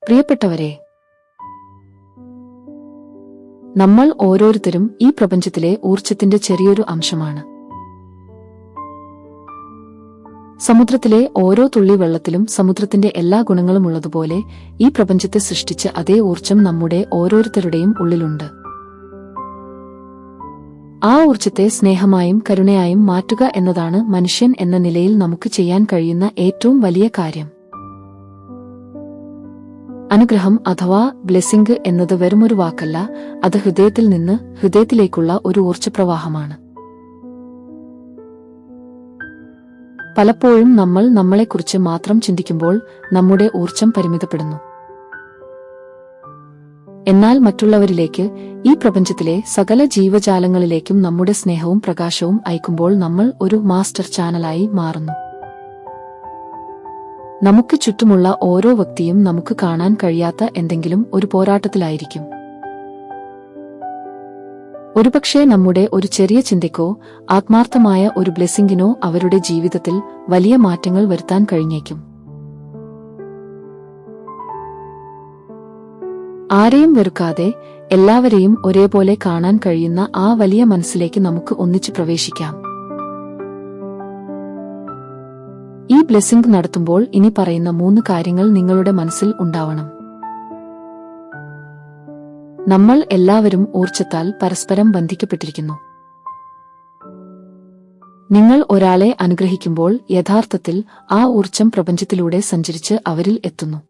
പ്രിയപ്പെട്ടവരെ, നമ്മൾ ഓരോരുത്തരും ഈ പ്രപഞ്ചത്തിലെ ഊർജ്ജത്തിന്റെ ചെറിയൊരു അംശമാണ്. സമുദ്രത്തിലെ ഓരോ തുള്ളി വെള്ളത്തിലും സമുദ്രത്തിന്റെ എല്ലാ ഗുണങ്ങളും ഉള്ളതുപോലെ ഈ പ്രപഞ്ചത്തെ സൃഷ്ടിച്ച അതേ ഊർജ്ജം നമ്മുടെ ഓരോരുത്തരുടെയും ഉള്ളിലുണ്ട്. ആ ഊർജ്ജത്തെ സ്നേഹമായും കരുണയായും മാറ്റുക എന്നതാണ് മനുഷ്യൻ എന്ന നിലയിൽ നമുക്ക് ചെയ്യാൻ കഴിയുന്ന ഏറ്റവും വലിയ കാര്യം. അനുഗ്രഹം അഥവാ ബ്ലെസ്സിംഗ് എന്നത് വെറുമൊരു വാക്കല്ല, അത് ഹൃദയത്തിൽ നിന്ന് ഹൃദയത്തിലേക്കുള്ള ഒരു ഊർജ്ജപ്രവാഹമാണ്. പലപ്പോഴും നമ്മൾ നമ്മളെക്കുറിച്ച് മാത്രം ചിന്തിക്കുമ്പോൾ നമ്മുടെ ഊർജ്ജം പരിമിതപ്പെടുന്നു. എന്നാൽ മറ്റുള്ളവരിലേക്ക്, ഈ പ്രപഞ്ചത്തിലെ സകല ജീവജാലങ്ങളിലേക്കും നമ്മുടെ സ്നേഹവും പ്രകാശവും അയക്കുമ്പോൾ നമ്മൾ ഒരു മാസ്റ്റർ ചാനലായി മാറുന്നു. നമുക്ക് ചുറ്റുമുള്ള ഓരോ വ്യക്തിയും നമുക്ക് കാണാൻ കഴിയാത്ത എന്തെങ്കിലും ഒരു പോരാട്ടത്തിലായിരിക്കും. ഒരുപക്ഷേ നമ്മുടെ ഒരു ചെറിയ ചിന്തയ്ക്കോ ആത്മാർത്ഥമായ ഒരു ബ്ലെസ്സിംഗിനോ അവരുടെ ജീവിതത്തിൽ വലിയ മാറ്റങ്ങൾ വരുത്താൻ കഴിഞ്ഞേക്കും. ആരെയും വെറുക്കാതെ എല്ലാവരെയും ഒരേപോലെ കാണാൻ കഴിയുന്ന ആ വലിയ മനസ്സിലേക്ക് നമുക്ക് ഒന്നിച്ചു പ്രവേശിക്കാം. ഈ ബ്ലെസ്സിംഗ് നടത്തുമ്പോൾ ഇനി പറയുന്ന 3 കാര്യങ്ങൾ നിങ്ങളുടെ മനസ്സിൽ ഉണ്ടാവണം. നമ്മൾ എല്ലാവരും ഊർജ്ജത്താൽ പരസ്പരം ബന്ധിക്കപ്പെട്ടിരിക്കുന്നു. നിങ്ങൾ ഒരാളെ അനുഗ്രഹിക്കുമ്പോൾ യഥാർത്ഥത്തിൽ ആ ഊർജ്ജം പ്രപഞ്ചത്തിലൂടെ സഞ്ചരിച്ച് അവരിൽ എത്തുന്നു.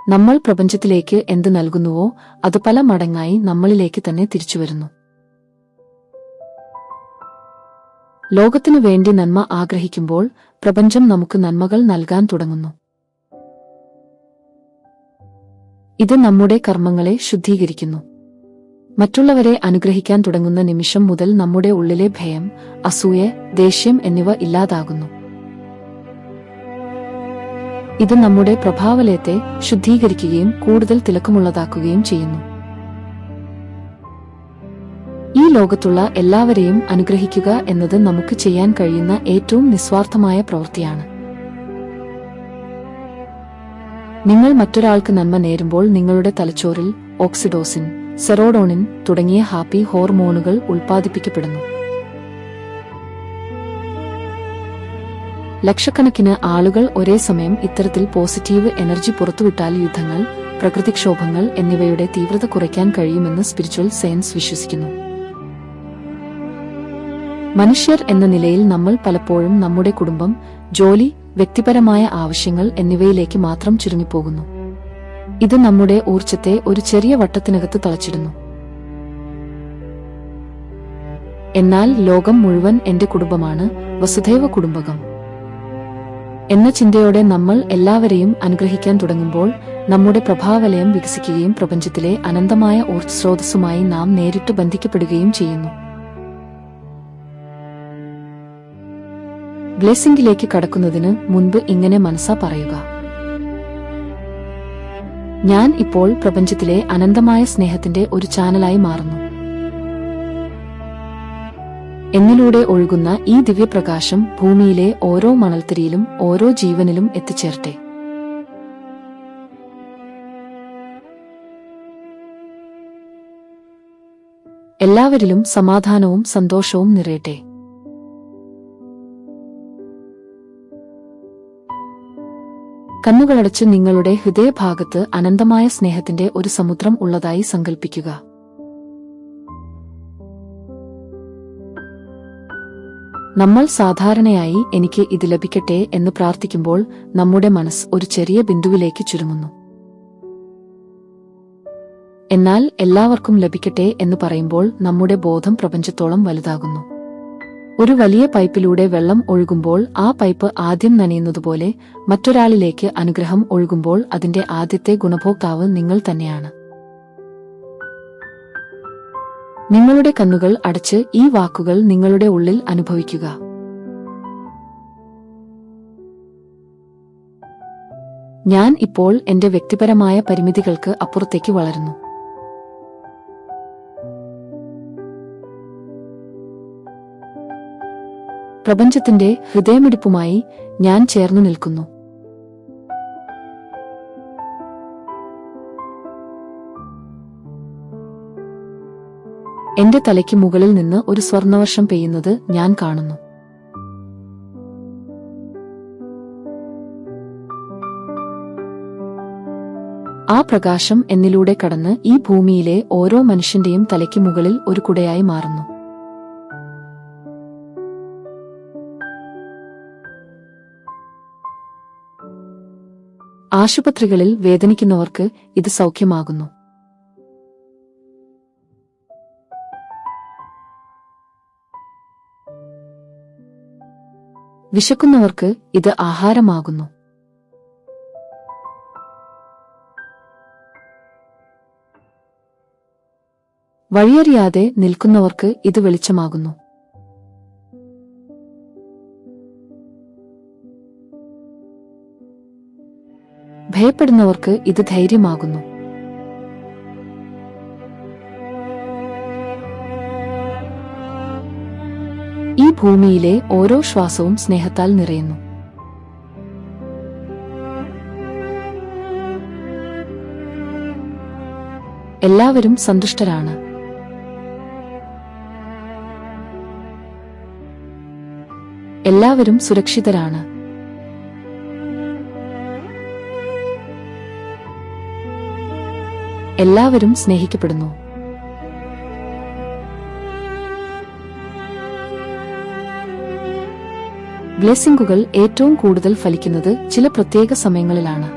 നമ്മൾ പ്രപഞ്ചത്തിലേക്ക് എന്ത് നൽകുന്നുവോ അത് പല മടങ്ങായി നമ്മളിലേക്ക് തന്നെ തിരിച്ചുവരുന്നു. ലോകത്തിനു വേണ്ടി നന്മ ആഗ്രഹിക്കുമ്പോൾ പ്രപഞ്ചം നമുക്ക് നന്മകൾ നൽകാൻ തുടങ്ങുന്നു. ഇത് നമ്മുടെ കർമ്മങ്ങളെ ശുദ്ധീകരിക്കുന്നു. മറ്റുള്ളവരെ അനുഗ്രഹിക്കാൻ തുടങ്ങുന്ന നിമിഷം മുതൽ നമ്മുടെ ഉള്ളിലെ ഭയം, അസൂയ, ദേഷ്യം എന്നിവ ഇല്ലാതാകുന്നു. ഇത് നമ്മുടെ പ്രഭാവലയത്തെ ശുദ്ധീകരിക്കുകയും കൂടുതൽ തിളക്കമുള്ളതാക്കുകയും ചെയ്യുന്നു. ഈ ലോകത്തുള്ള എല്ലാവരെയും അനുഗ്രഹിക്കുക എന്നത് നമുക്ക് ചെയ്യാൻ കഴിയുന്ന ഏറ്റവും നിസ്വാർത്ഥമായ പ്രവൃത്തിയാണ്. നിങ്ങൾ മറ്റൊരാൾക്ക് നന്മ നേരുമ്പോൾ നിങ്ങളുടെ തലച്ചോറിൽ ഓക്സിഡോസിൻ, സെറോഡോണിൻ തുടങ്ങിയ ഹാപ്പി ഹോർമോണുകൾ ഉൽപ്പാദിപ്പിക്കപ്പെടുന്നു. ലക്ഷക്കണക്കിന് ആളുകൾ ഒരേ സമയം ഇത്തരത്തിൽ പോസിറ്റീവ് എനർജി പുറത്തുവിട്ടാൽ യുദ്ധങ്ങൾ, പ്രകൃതിക്ഷോഭങ്ങൾ എന്നിവയുടെ തീവ്രത കുറയ്ക്കാൻ കഴിയുമെന്ന് സ്പിരിച്വൽ സയൻസ് വിശ്വസിക്കുന്നു. മനുഷ്യർ എന്ന നിലയിൽ നമ്മൾ പലപ്പോഴും നമ്മുടെ കുടുംബം, ജോലി, വ്യക്തിപരമായ ആവശ്യങ്ങൾ എന്നിവയിലേക്ക് മാത്രം ചുരുങ്ങിപ്പോകുന്നു. ഇത് നമ്മുടെ ഊർജ്ജത്തെ ഒരു ചെറിയ വട്ടത്തിനകത്ത് തളച്ചിടുന്നു. എന്നാൽ ലോകം മുഴുവൻ എന്റെ കുടുംബമാണ്, വസുധൈവ കുടുംബകം എന്ന ചിന്തയോടെ നമ്മൾ എല്ലാവരെയും അനുഗ്രഹിക്കാൻ തുടങ്ങുമ്പോൾ നമ്മുടെ പ്രഭാവലയം വികസിക്കുകയും പ്രപഞ്ചത്തിലെ അനന്തമായ ഊർജ്ജസ്രോതസ്സുമായി നാം നേരിട്ട് ബന്ധിക്കപ്പെടുകയും ചെയ്യുന്നു. ബ്ലെസ്സിംഗിലേക്ക് കടക്കുന്നതിന് മുൻപ് ഇങ്ങനെ മനസ്സാ പറയുക: ഞാൻ ഇപ്പോൾ പ്രപഞ്ചത്തിലെ അനന്തമായ സ്നേഹത്തിന്റെ ഒരു ചാനലായി മാറുന്നു. എന്നിലൂടെ ഒഴുകുന്ന ഈ ദിവ്യപ്രകാശം ഭൂമിയിലെ ഓരോ മണൽത്തരിയിലും ഓരോ ജീവനിലും എത്തിച്ചേരട്ടെ. എല്ലാവരിലും സമാധാനവും സന്തോഷവും നിറയട്ടെ. കണ്ണുകളടച്ച് നിങ്ങളുടെ ഹൃദയഭാഗത്ത് അനന്തമായ സ്നേഹത്തിന്റെ ഒരു സമുദ്രം ഉള്ളതായി സങ്കൽപ്പിക്കുക. നമ്മൾ സാധാരണയായി എനിക്ക് ഇത് ലഭിക്കട്ടെ എന്ന് പ്രാർത്ഥിക്കുമ്പോൾ നമ്മുടെ മനസ്സ് ഒരു ചെറിയ ബിന്ദുവിലേക്ക് ചുരുങ്ങുന്നു. എന്നാൽ എല്ലാവർക്കും ലഭിക്കട്ടെ എന്ന് പറയുമ്പോൾ നമ്മുടെ ബോധം പ്രപഞ്ചത്തോളം വലുതാകുന്നു. ഒരു വലിയ പൈപ്പിലൂടെ വെള്ളം ഒഴുകുമ്പോൾ ആ പൈപ്പ് ആദ്യം നനയുന്നതുപോലെ മറ്റൊരാളിലേക്ക് അനുഗ്രഹം ഒഴുകുമ്പോൾ അതിന്റെ ആദ്യത്തെ ഗുണഭോക്താവ് നിങ്ങൾ തന്നെയാണ്. നിങ്ങളുടെ കണ്ണുകൾ അടച്ച് ഈ വാക്കുകൾ നിങ്ങളുടെ ഉള്ളിൽ അനുഭവിക്കുക. ഞാൻ ഇപ്പോൾ എന്റെ വ്യക്തിപരമായ പരിമിതികൾക്ക് അപ്പുറത്തേക്ക് വളരുന്നു. പ്രപഞ്ചത്തിന്റെ ഹൃദയമിടിപ്പുമായി ഞാൻ ചേർന്നു നിൽക്കുന്നു. എന്റെ തലയ്ക്ക് മുകളിൽ നിന്ന് ഒരു സ്വർണവർഷം പെയ്യുന്നത് ഞാൻ കാണുന്നു. ആ പ്രകാശം എന്നിലൂടെ കടന്ന് ഈ ഭൂമിയിലെ ഓരോ മനുഷ്യന്റെയും തലയ്ക്ക് മുകളിൽ ഒരു കുടയായി മാറുന്നു. ആശുപത്രികളിൽ വേദനിക്കുന്നവർക്ക് ഇത് സൗഖ്യമാകുന്നു. വിശക്കുന്നവർക്ക് ഇത് ആഹാരമാകുന്നു. വഴിയറിയാതെ നിൽക്കുന്നവർക്ക് ഇത് വെളിച്ചമാകുന്നു. ഭയപ്പെടുന്നവർക്ക് ഇത് ധൈര്യമാകുന്നു. ഈ ഭൂമിയിലെ ഓരോ ശ്വാസവും സ്നേഹത്താൽ നിറയുന്നു. എല്ലാവരും സന്തുഷ്ടരാണ്. എല്ലാവരും സുരക്ഷിതരാണ്. എല്ലാവരും സ്നേഹിക്കപ്പെടുന്നു. ബ്ലെസ്സിംഗുകൾ ഏറ്റവും കൂടുതൽ ഫലിക്കുന്നത് ചില പ്രത്യേക സമയങ്ങളിലാണ്.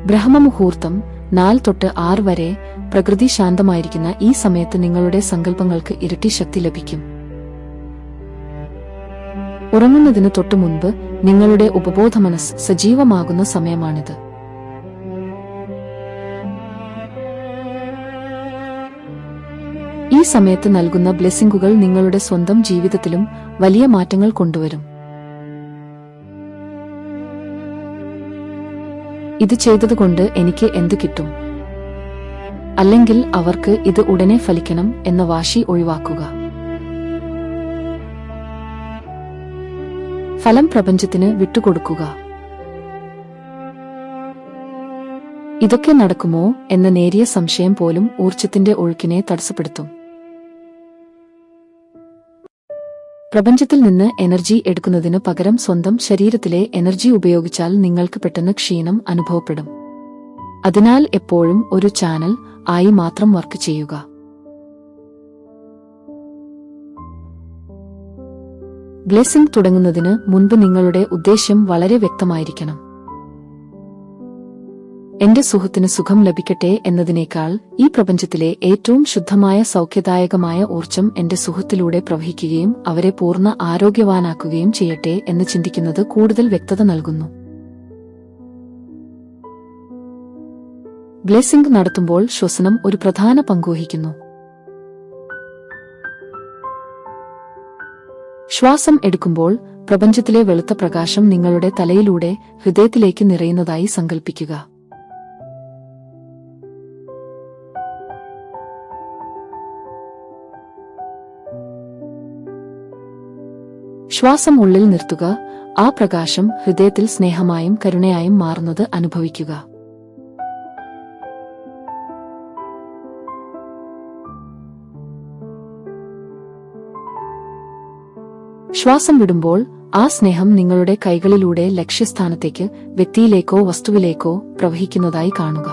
ബ്രഹ്മമുഹൂർത്തം 4 തൊട്ട് 6 വരെ പ്രകൃതി ശാന്തമായിരിക്കുന്ന ഈ സമയത്ത് നിങ്ങളുടെ സങ്കല്പങ്ങൾക്ക് ഇരട്ടി ശക്തി ലഭിക്കും. ഉറങ്ങുന്നതിന് തൊട്ടു മുൻപ് നിങ്ങളുടെ ഉപബോധമനസ് സജീവമാകുന്ന സമയമാണിത്. ഈ സമയത്ത് നൽകുന്ന ബ്ലെസ്സിംഗുകൾ നിങ്ങളുടെ സ്വന്തം ജീവിതത്തിലും വലിയ മാറ്റങ്ങൾ കൊണ്ടുവരും. ഇത് ചെയ്തതുകൊണ്ട് എനിക്ക് എന്ത് കിട്ടും? അല്ലെങ്കിൽ അവർക്ക് ഇത് ഉടനെ ഫലിക്കണം എന്ന വാശി ഒഴിവാക്കുക. ഫലം പ്രപഞ്ചത്തിന് വിട്ടുകൊടുക്കുക. ഇതൊക്കെ നടക്കുമോ എന്ന നേരിയ സംശയം പോലും ഊർജ്ജത്തിന്റെ ഒഴുക്കിനെ തടസ്സപ്പെടുത്തും. പ്രപഞ്ചത്തിൽ നിന്ന് എനർജി എടുക്കുന്നതിന് പകരം സ്വന്തം ശരീരത്തിലെ എനർജി ഉപയോഗിച്ചാൽ നിങ്ങൾക്ക് പെട്ടെന്ന് ക്ഷീണം അനുഭവപ്പെടും. അതിനാൽ എപ്പോഴും ഒരു ചാനൽ ആയി മാത്രം വർക്ക് ചെയ്യുക. ബ്ലെസ്സിംഗ് തുടങ്ങുന്നതിന് മുൻപ് നിങ്ങളുടെ ഉദ്ദേശ്യം വളരെ വ്യക്തമായിരിക്കണം. എന്റെ സുഹൃത്തിന് സുഖം ലഭിക്കട്ടെ എന്നതിനേക്കാൾ ഈ പ്രപഞ്ചത്തിലെ ഏറ്റവും ശുദ്ധമായ സൗഖ്യദായകമായ ഊർജ്ജം എന്റെ സുഹൃത്തിലൂടെ പ്രവഹിക്കുകയും അവരെ പൂർണ്ണ ആരോഗ്യവാനാക്കുകയും ചെയ്യട്ടെ എന്ന് ചിന്തിക്കുന്നത് കൂടുതൽ വ്യക്തത നൽകുന്നു. ബ്ലെസ്സിംഗ് നടത്തുമ്പോൾ ശ്വസനം ഒരു പ്രധാന പങ്കുവഹിക്കുന്നു. ശ്വാസം എടുക്കുമ്പോൾ പ്രപഞ്ചത്തിലെ വെളുത്ത പ്രകാശം നിങ്ങളുടെ തലയിലൂടെ ഹൃദയത്തിലേക്ക് നിറയുന്നതായി സങ്കൽപ്പിക്കുക. ശ്വാസം ഉള്ളിൽ നിർത്തുക. ആ പ്രകാശം ഹൃദയത്തിൽ സ്നേഹമായും കരുണയായും മാറുന്നത് അനുഭവിക്കുക. ശ്വാസം വിടുമ്പോൾ ആ സ്നേഹം നിങ്ങളുടെ കൈകളിലൂടെ ലക്ഷ്യസ്ഥാനത്തേക്ക്, വ്യക്തിയിലേക്കോ വസ്തുവിലേക്കോ പ്രവഹിക്കുന്നതായി കാണുക.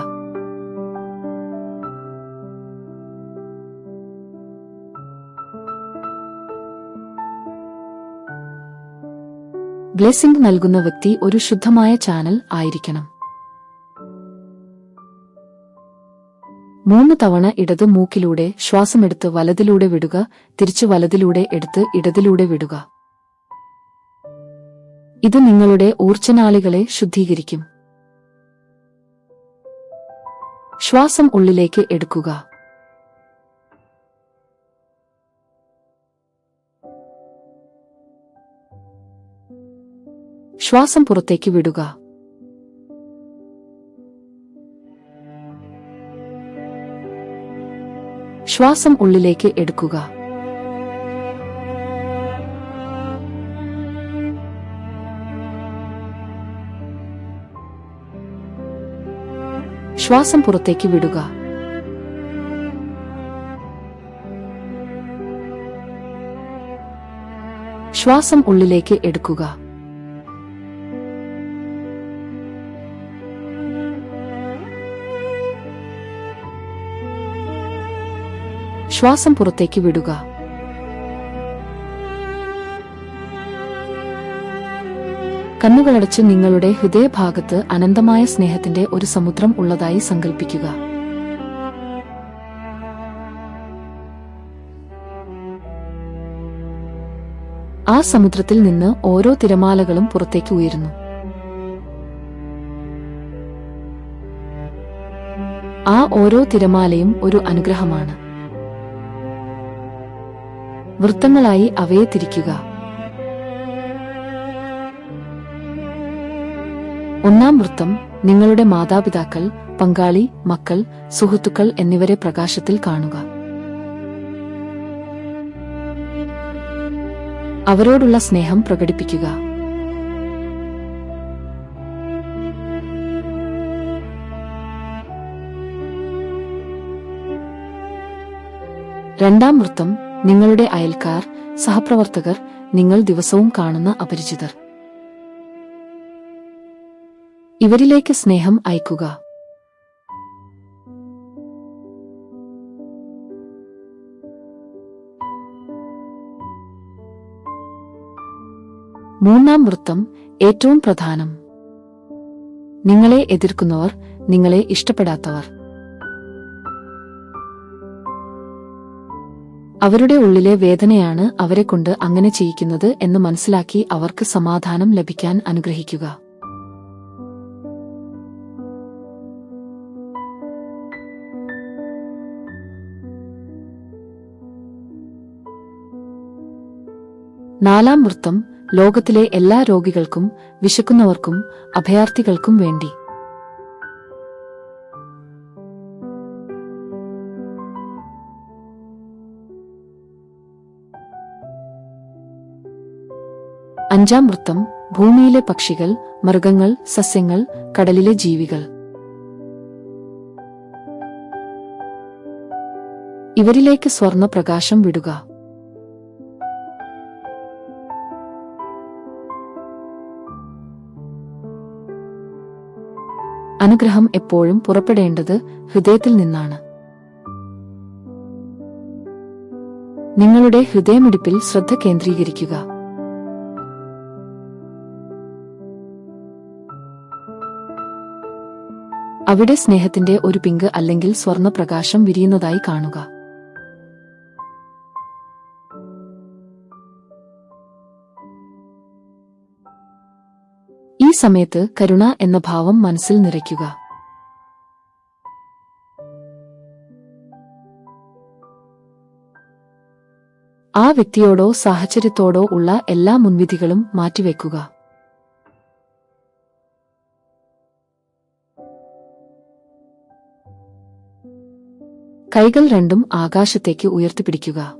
ബ്ലെസ്സിംഗ് നൽകുന്ന വ്യക്തി ഒരു ശുദ്ധമായ ചാനൽ ആയിരിക്കണം. 3 തവണ ഇടത് മൂക്കിലൂടെ ശ്വാസമെടുത്ത് വലതിലൂടെ വിടുക, തിരിച്ചു വലതിലൂടെ എടുത്ത് ഇടതിലൂടെ വിടുക. ഇത് നിങ്ങളുടെ ഊർജ്ജനാളികളെ ശുദ്ധീകരിക്കും. ശ്വാസം ഉള്ളിലേക്ക് എടുക്കുക. ശ്വാസം പുറത്തേക്ക് വിടുക. ശ്വാസം ഉള്ളിലേക്ക് എടുക്കുക. ശ്വാസം പുറത്തേക്ക് വിടുക. ശ്വാസം ഉള്ളിലേക്ക് എടുക്കുക. ശ്വാസം പുറത്തേക്ക് വിടുക. കണ്ണുകളടച്ച് നിങ്ങളുടെ ഹൃദയഭാഗത്ത് അനന്തമായ സ്നേഹത്തിന്റെ ഒരു സമുദ്രം ഉള്ളതായി സങ്കൽപ്പിക്കുക. ആ സമുദ്രത്തിൽ നിന്ന് ഓരോ തിരമാലകളും പുറത്തേക്ക് ഉയരുന്നു. ആ ഓരോ തിരമാലയും ഒരു അനുഗ്രഹമാണ്. വൃത്തങ്ങളായി അവയെ തിരിക്കുക. ഒന്നാം വൃത്തം നിങ്ങളുടെ മാതാപിതാക്കൾ, പങ്കാളി, മക്കൾ, സുഹൃത്തുക്കൾ എന്നിവരെ പ്രകാശത്തിൽ കാണുക. അവരോടുള്ള സ്നേഹം പ്രകടിപ്പിക്കുക. രണ്ടാം വൃത്തം നിങ്ങളുടെ അയൽക്കാർ, സഹപ്രവർത്തകർ, നിങ്ങൾ ദിവസവും കാണുന്ന അപരിചിതർ. ഇവരിലേക്ക് സ്നേഹം അയക്കുക. മൂന്നാം വൃത്തം ഏറ്റവും പ്രധാനം. നിങ്ങളെ എതിർക്കുന്നവർ, നിങ്ങളെ ഇഷ്ടപ്പെടാത്തവർ. അവരുടെ ഉള്ളിലെ വേദനയാണ് അവരെക്കൊണ്ട് അങ്ങനെ ചെയ്യിക്കുന്നത് എന്ന് മനസ്സിലാക്കി അവർക്ക് സമാധാനം ലഭിക്കാൻ അനുഗ്രഹിക്കുക. നാലാം വൃത്തം ലോകത്തിലെ എല്ലാ രോഗികൾക്കും, വിശക്കുന്നവർക്കും, അഭയാർത്ഥികൾക്കും വേണ്ടി. അഞ്ചാം വൃത്തം ഭൂമിയിലെ പക്ഷികൾ, മൃഗങ്ങൾ, സസ്യങ്ങൾ, കടലിലെ ജീവികൾ. ഇവരിലേക്ക് സ്വർണ്ണ പ്രകാശം വിടുക. അനുഗ്രഹം എപ്പോഴും പുറപ്പെടേണ്ടത് ഹൃദയത്തിൽ നിന്നാണ്. നിങ്ങളുടെ ഹൃദയമിടിപ്പിൽ ശ്രദ്ധ കേന്ദ്രീകരിക്കുക. അവിടെ സ്നേഹത്തിന്റെ ഒരു പിങ്ക് അല്ലെങ്കിൽ സ്വർണ്ണ പ്രകാശം വിരിയുന്നതായി കാണുക. ഈ സമയത്ത് കരുണ എന്ന ഭാവം മനസ്സിൽ നിറയ്ക്കുക. ആ വ്യക്തിയോടോ സാഹചര്യത്തോടോ ഉള്ള എല്ലാ മുൻവിധികളും മാറ്റിവെക്കുക. കൈകൾ രണ്ടും ആകാശത്തേക്ക് ഉയർത്തിപ്പിടിക്കുക.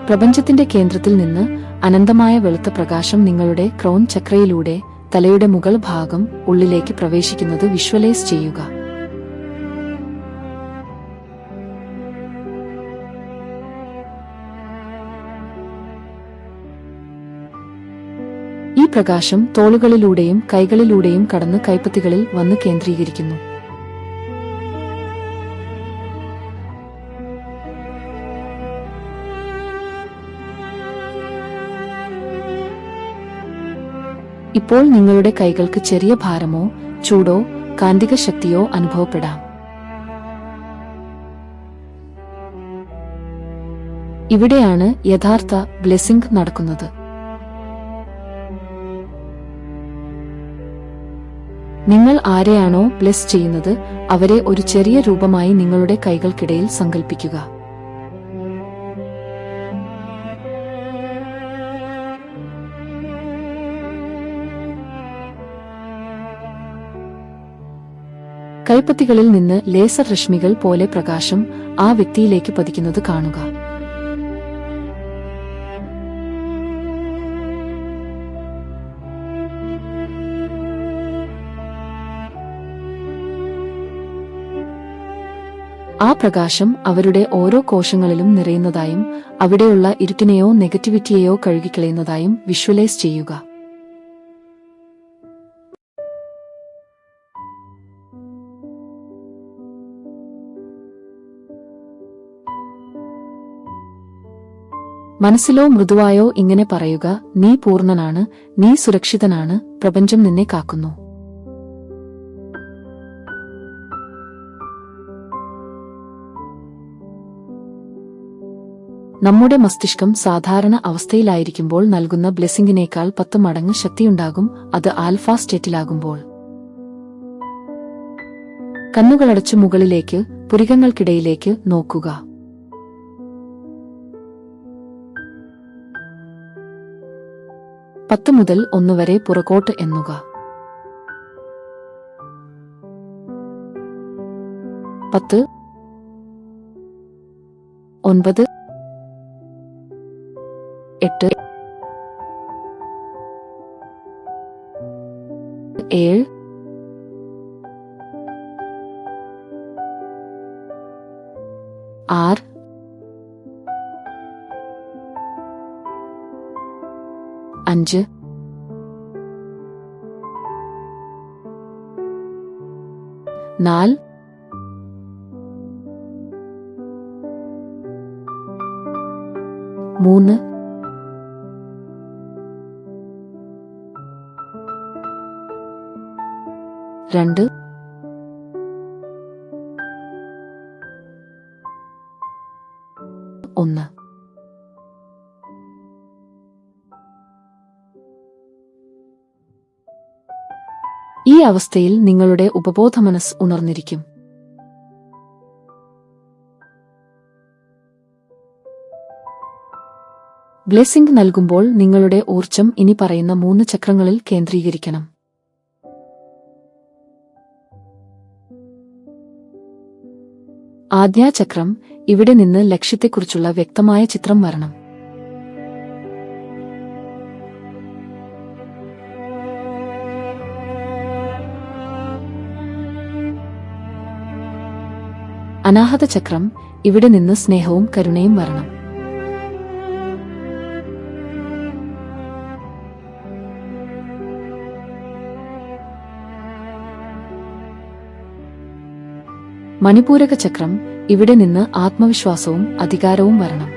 പ്രപഞ്ചത്തിന്റെ കേന്ദ്രത്തിൽ നിന്ന് അനന്തമായ വെളുത്ത പ്രകാശം നിങ്ങളുടെ ക്രൗൺ ചക്രയിലൂടെ തലയുടെ മുകൾ ഭാഗം ഉള്ളിലേക്ക് പ്രവേശിക്കുന്നത് വിഷ്വലൈസ് ചെയ്യുക. ഈ പ്രകാശം തോളുകളിലൂടെയും കൈകളിലൂടെയും കടന്ന് കൈപ്പത്തികളിൽ വന്ന് കേന്ദ്രീകരിക്കുന്നു. ഇപ്പോൾ നിങ്ങളുടെ കൈകൾക്ക് ചെറിയ ഭാരമോ ചൂടോ കാന്തിക ശക്തിയോ അനുഭവപ്പെടാം. ഇവിടെയാണ് യഥാർത്ഥ ബ്ലെസ്സിംഗ് നടക്കുന്നത്. നിങ്ങൾ ആരെയാണോ ബ്ലെസ് ചെയ്യുന്നത് അവരെ ഒരു ചെറിയ രൂപമായി നിങ്ങളുടെ കൈകൾക്കിടയിൽ സങ്കൽപ്പിക്കുക. കൈപ്പത്തികളിൽ നിന്ന് ലേസർ രശ്മികൾ പോലെ പ്രകാശം ആ വ്യക്തിയിലേക്ക് പതിക്കുന്നത് കാണുക. ആ പ്രകാശം അവരുടെ ഓരോ കോശങ്ങളിലും നിറയുന്നതായും അവിടെയുള്ള ഇരുട്ടിനെയോ നെഗറ്റിവിറ്റിയെയോ കഴുകിക്കളയുന്നതായും വിഷ്വലൈസ് ചെയ്യുക. മനസ്സിലോ മൃദുവായോ ഇങ്ങനെ പറയുക: നീ പൂർണ്ണനാണ്, നീ സുരക്ഷിതനാണ്, പ്രപഞ്ചം നിന്നെ കാക്കുന്നു. നമ്മുടെ മസ്തിഷ്കം സാധാരണ അവസ്ഥയിലായിരിക്കുമ്പോൾ നൽകുന്ന ബ്ലെസ്സിങ്ങിനേക്കാൾ 10 മടങ്ങ് ശക്തിയുണ്ടാകും അത് ആൽഫ സ്റ്റേറ്റിലാകുമ്പോൾ. കണ്ണുകളടച്ച് മുകളിലേക്ക്, പുരികങ്ങൾക്കിടയിലേക്ക് നോക്കുക. 10 മുതൽ 1 വരെ പുറകോട്ട് എണ്ണുക. 10, 9, 8, 7, 6, 5, 4, 3, 2, 1. ഈ അവസ്ഥയിൽ നിങ്ങളുടെ ഉപബോധമനസ്സ് ഉണർന്നിരിക്കും. ബ്ലെസ്സിംഗ് നൽകുമ്പോൾ നിങ്ങളുടെ ഊർജ്ജം ഇനി പറയുന്ന 3 ചക്രങ്ങളിൽ കേന്ദ്രീകരിക്കണം. ആജ്ഞാചക്രം. ഇവിടെ നിന്ന് ലക്ഷ്യത്തെക്കുറിച്ചുള്ള വ്യക്തമായ ചിത്രം വരണം. അനാഹത ചക്രം. ഇവിടെ നിന്ന് സ്നേഹവും കരുണയും വരണം. മണിപൂരക ചക്രം. ഇവിടെ നിന്ന് ആത്മവിശ്വാസവും അധികാരവും വരണം.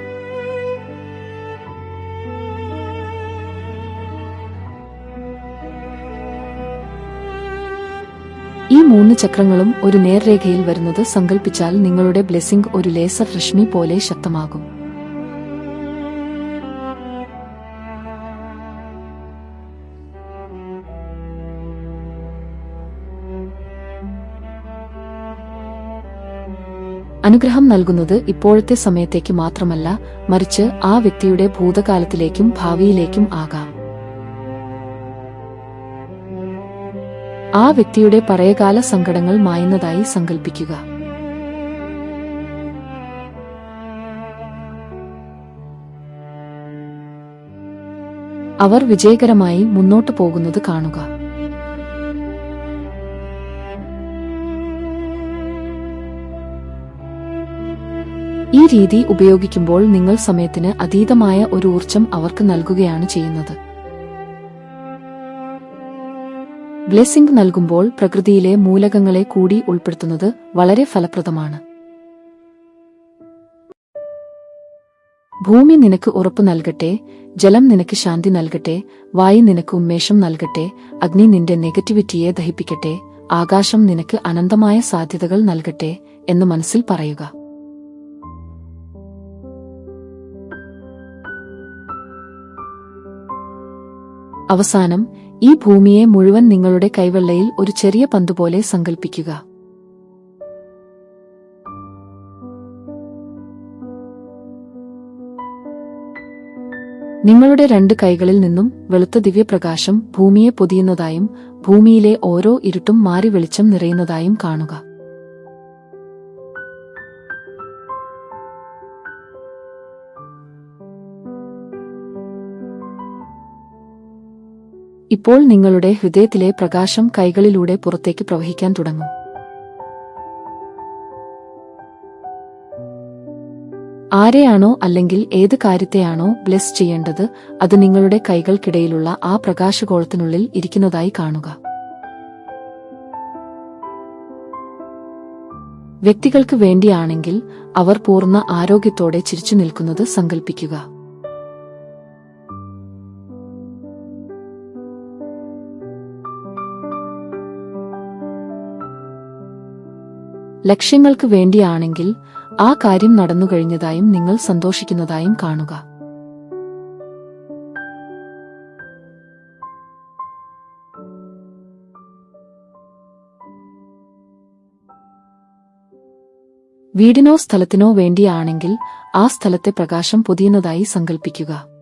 ഈ 3 ചക്രങ്ങളും ഒരു നേർരേഖയിൽ വരുന്നത് സങ്കൽപ്പിച്ചാൽ നിങ്ങളുടെ ബ്ലെസ്സിംഗ് ഒരു ലേസർ രശ്മി പോലെ ശക്തമാകും. അനുഗ്രഹം നൽകുന്നത് ഇപ്പോഴത്തെ സമയത്തേക്ക് മാത്രമല്ല, മറിച്ച് ആ വ്യക്തിയുടെ ഭൂതകാലത്തിലേക്കും ഭാവിയിലേക്കും ആകാം. ആ വ്യക്തിയുടെ പഴയകാല സങ്കടങ്ങൾ മായുന്നതായി സങ്കൽപ്പിക്കുക. അവർ വിജയകരമായി മുന്നോട്ടു പോകുന്നത് കാണുക. ഈ രീതി ഉപയോഗിക്കുമ്പോൾ നിങ്ങൾ സമയത്തിന് അതീതമായ ഒരു ഊർജ്ജം അവർക്ക് നൽകുകയാണ് ചെയ്യുന്നത്. ബ്ലെസ്സിംഗ് നൽകുമ്പോൾ പ്രകൃതിയിലെ മൂലകങ്ങളെ കൂടി ഉൾപ്പെടുത്തുന്നത് വളരെ ഫലപ്രദമാണ്. ഭൂമി നിനക്ക് ഉറപ്പ് നൽകട്ടെ, ജലം നിനക്ക് ശാന്തി നൽകട്ടെ, വായു നിനക്ക് ഉന്മേഷം നൽകട്ടെ, അഗ്നി നിന്റെ നെഗറ്റിവിറ്റിയെ ദഹിപ്പിക്കട്ടെ, ആകാശം നിനക്ക് അനന്തമായ സാധ്യതകൾ നൽകട്ടെ എന്ന് മനസ്സിൽ പറയുക. അവസാനം ഈ ഭൂമിയെ മുഴുവൻ നിങ്ങളുടെ കൈവെള്ളയിൽ ഒരു ചെറിയ പന്തുപോലെ സങ്കൽപ്പിക്കുക. നിങ്ങളുടെ 2 കൈകളിൽ നിന്നും വെളുത്ത ദിവ്യപ്രകാശം ഭൂമിയെ പൊതിയുന്നതായും ഭൂമിയിലെ ഓരോ ഇരുട്ടും മാറി വെളിച്ചം നിറയുന്നതായും കാണുക. ഇപ്പോൾ നിങ്ങളുടെ ഹൃദയത്തിലെ പ്രകാശം കൈകളിലൂടെ പുറത്തേക്ക് പ്രവഹിക്കാൻ തുടങ്ങും. ആരെയാണോ അല്ലെങ്കിൽ ഏത് കാര്യത്തെയാണോ ബ്ലെസ് ചെയ്യേണ്ടത് അത് നിങ്ങളുടെ കൈകൾക്കിടയിലുള്ള ആ പ്രകാശഗോളത്തിനുള്ളിൽ ഇരിക്കുന്നതായി കാണുക. വ്യക്തികൾക്ക് വേണ്ടിയാണെങ്കിൽ അവർ പൂർണ്ണ ആരോഗ്യത്തോടെ ചിരിച്ചു നിൽക്കുന്നത് സങ്കൽപ്പിക്കുക. ലക്ഷ്യങ്ങൾക്ക് വേണ്ടിയാണെങ്കിൽ ആ കാര്യം നടന്നുകഴിഞ്ഞതായും നിങ്ങൾ സന്തോഷിക്കുന്നതായും കാണുക. വീടിനോ സ്ഥലത്തിനോ വേണ്ടിയാണെങ്കിൽ ആ സ്ഥലത്തെ പ്രകാശം പൊതിയുന്നതായി സങ്കൽപ്പിക്കുക.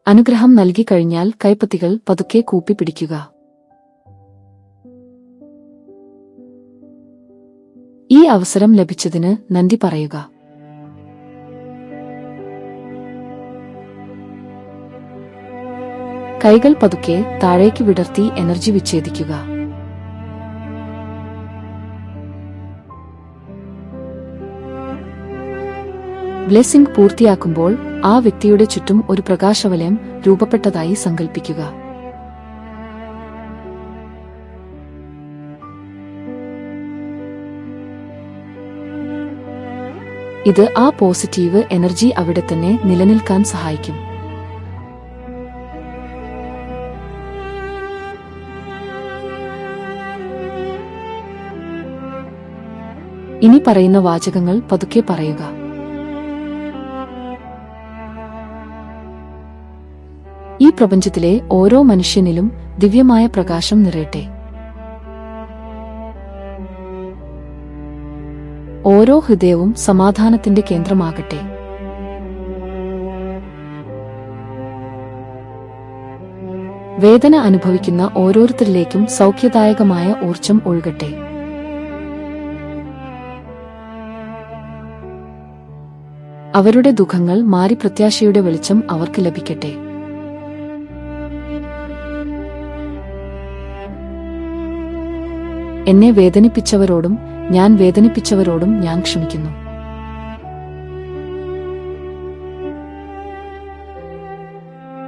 അനുഗ്രഹം നൽകിക്കഴിഞ്ഞാൽ കൈപ്പത്തികൾ പതുക്കെ കൂപ്പിപ്പിടിക്കുക. ഈ അവസരം ലഭിച്ചതിന് നന്ദി പറയുക. കൈകൾ പതുക്കെ താഴേക്ക് വിടർത്തി എനർജി വിച്ഛേദിക്കുക. ബ്ലെസ്സിംഗ് പൂർത്തിയാക്കുമ്പോൾ ആ വ്യക്തിയുടെ ചുറ്റും ഒരു പ്രകാശവലയം രൂപപ്പെട്ടതായി സങ്കൽപ്പിക്കുക. ഇത് ആ പോസിറ്റീവ് എനർജി അവിടെ തന്നെ നിലനിൽക്കാൻ സഹായിക്കും. ഇനി പറയുന്ന വാചകങ്ങൾ പതുക്കെ പറയുക. ഈ പ്രപഞ്ചത്തിലെ ഓരോ മനുഷ്യനിലും ദിവ്യമായ പ്രകാശം നിറയട്ടെ. ഓരോ ഹൃദയവും സമാധാനത്തിന്റെ കേന്ദ്രമാകട്ടെ. വേദന അനുഭവിക്കുന്ന ഓരോരുത്തരിലേക്കും സൗഖ്യദായകമായ ഊർജം ഒഴുകട്ടെ. അവരുടെ ദുഃഖങ്ങൾ മാറി പ്രത്യാശയുടെ വെളിച്ചം അവർക്ക് ലഭിക്കട്ടെ. എന്നെ വേദനിപ്പിച്ചവരോടും ഞാൻ വേദനിപ്പിച്ചവരോടും ഞാൻ ക്ഷമിക്കുന്നു.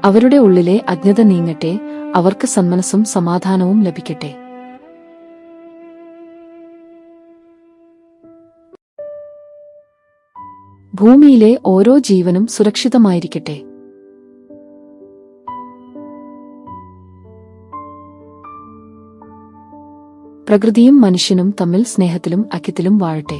അവരുടെ ഉള്ളിലെ അജ്ഞത നീങ്ങട്ടെ. അവർക്ക് സന്മനസ്സും സമാധാനവും ലഭിക്കട്ടെ. ഭൂമിയിലെ ഓരോ ജീവനും സുരക്ഷിതമായിരിക്കട്ടെ. പ്രകൃതിയും മനുഷ്യനും തമ്മിൽ സ്നേഹത്തിലും ഐക്യത്തിലും വാഴട്ടെ.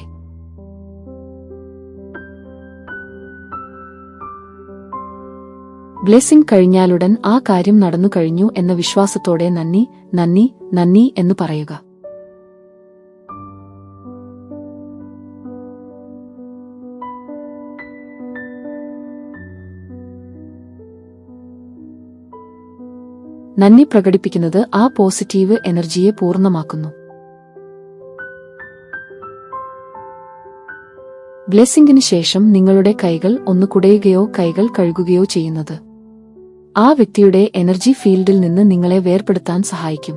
ബ്ലെസ്സിംഗ് കഴിഞ്ഞാലുടൻ ആ കാര്യം നടന്നു കഴിഞ്ഞു എന്ന വിശ്വാസത്തോടെ നന്ദി, നന്ദി, നന്ദി എന്ന് പറയുക. നന്ദി പ്രകടിപ്പിക്കുന്നത് ആ പോസിറ്റീവ് എനർജിയെ പൂർണ്ണമാക്കുന്നു. ബ്ലെസ്സിംഗിന് ശേഷം നിങ്ങളുടെ കൈകൾ ഒന്ന് കുടയുകയോ കൈകൾ കഴുകുകയോ ചെയ്യുന്നത് ആ വ്യക്തിയുടെ എനർജി ഫീൽഡിൽ നിന്ന് നിങ്ങളെ വേർപെടുത്താൻ സഹായിക്കും.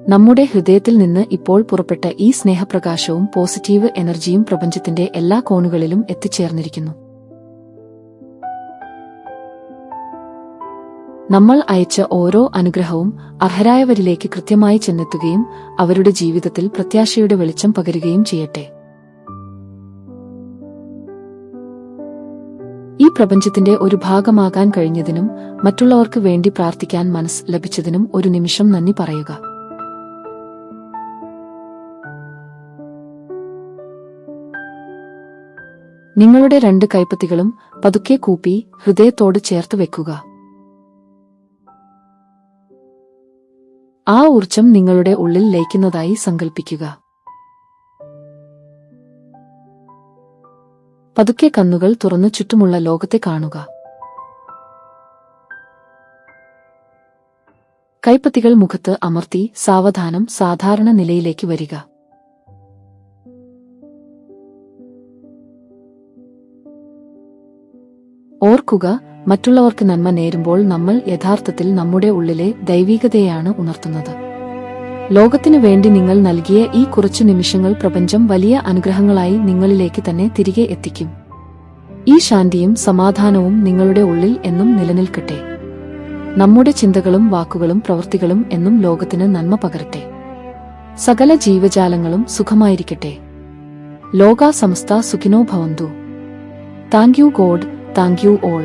നമ്മുടെ ഹൃദയത്തിൽ നിന്ന് ഇപ്പോൾ പുറപ്പെട്ട ഈ സ്നേഹപ്രകാശവും പോസിറ്റീവ് എനർജിയും പ്രപഞ്ചത്തിന്റെ എല്ലാ കോണുകളിലും എത്തിച്ചേർന്നിരിക്കുന്നു. നമ്മൾ അയച്ച ഓരോ അനുഗ്രഹവും അർഹരായവരിലേക്ക് കൃത്യമായി ചെന്നെത്തുകയും അവരുടെ ജീവിതത്തിൽ പ്രത്യാശയുടെ വെളിച്ചം പകരുകയും ചെയ്യട്ടെ. ഈ പ്രപഞ്ചത്തിന്റെ ഒരു ഭാഗമാകാൻ കഴിഞ്ഞതിനും മറ്റുള്ളവർക്ക് വേണ്ടി പ്രാർത്ഥിക്കാൻ മനസ്സ് ലഭിച്ചതിനും ഒരു നിമിഷം നന്ദി പറയുക. നിങ്ങളുടെ രണ്ട് കൈപ്പത്തികളും പതുക്കെ കൂപ്പി ഹൃദയത്തോട് ചേർത്ത് വെക്കുക. ആ ഊർജം നിങ്ങളുടെ ഉള്ളിൽ ലയിക്കുന്നതായി സങ്കൽപ്പിക്കുക. പതുക്കെ കണ്ണുകൾ തുറന്നു ചുറ്റുമുള്ള ലോകത്തെ കാണുക. കൈപ്പത്തികൾ മുഖത്ത് അമർത്തി സാവധാനം സാധാരണ നിലയിലേക്ക് വരിക. ഓർക്കുക, മറ്റുള്ളവർക്ക് നന്മ നേരുമ്പോൾ നമ്മൾ യഥാർത്ഥത്തിൽ നമ്മുടെ ഉള്ളിലെ ദൈവികതയാണ് ഉണർത്തുന്നത്. ലോകത്തിനു വേണ്ടി നിങ്ങൾ നൽകിയ ഈ കുറച്ചു നിമിഷങ്ങൾ പ്രപഞ്ചം വലിയ അനുഗ്രഹങ്ങളായി നിങ്ങളിലേക്ക് തന്നെ തിരികെ എത്തിക്കും. ഈ ശാന്തിയും സമാധാനവും നിങ്ങളുടെ ഉള്ളിൽ എന്നും നിലനിൽക്കട്ടെ. നമ്മുടെ ചിന്തകളും വാക്കുകളും പ്രവൃത്തികളും എന്നും ലോകത്തിന് നന്മ പകരട്ടെ. സകല ജീവജാലങ്ങളും സുഖമായിരിക്കട്ടെ. ലോകാ സമസ്ത സുഖിനോ ഭവന്തു. Thank you God. Thank you all.